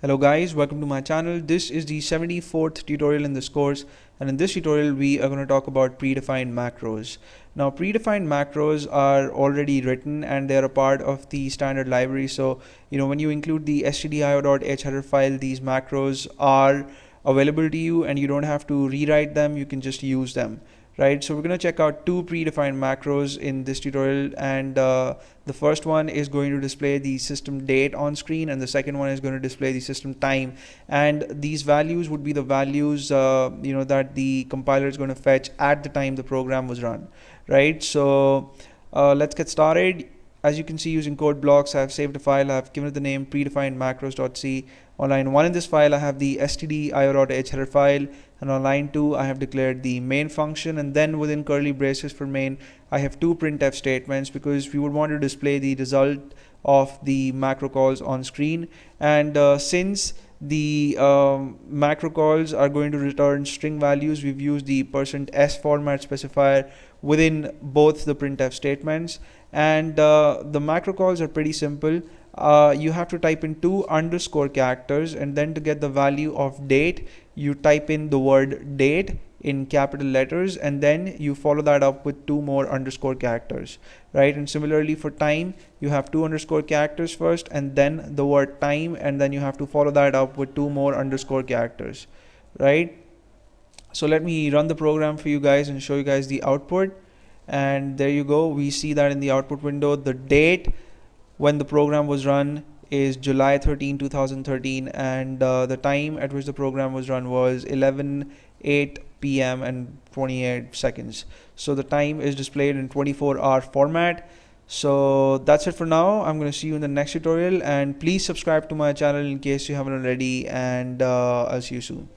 Hello guys, welcome to my channel. This is the 74th tutorial in this course, and in this tutorial we are going to talk about predefined macros. Now predefined macros are already written and they are a part of the standard library. So when you include the stdio.h header file, these macros are available to you and you don't have to rewrite them, you can just use them. Right, so we're going to check out two predefined macros in this tutorial, and the first one is going to display the system date on screen and the second one is going to display the system time, and these values would be the values that the compiler is going to fetch at the time the program was run. Right, so let's get started. As you can see, using code blocks, I've saved a file. I've given it the name predefined macros.c. On line 1 in this file, I have the stdio.h header file, and on line 2, I have declared the main function, and then within curly braces for main, I have two printf statements because we would want to display the result of the macro calls on screen. And since the macro calls are going to return string values, we've used the %s format specifier within both the printf statements. And the macro calls are pretty simple. You have to type in 2 underscore characters, and then to get the value of date, you type in the word date in capital letters, and then you follow that up with 2 more underscore characters. Right, and similarly for time, you have 2 underscore characters first and then the word time, and then you have to follow that up with 2 more underscore characters. Right, so let me run the program for you guys and show you guys the output. And there you go, we see that in the output window the date when the program was run is July 13, 2013, and the time at which the program was run was 11:08 p.m. and 28 seconds. So the time is displayed in 24-hour format. So that's it for now. I'm going to see you in the next tutorial, and please subscribe to my channel in case you haven't already, and I'll see you soon.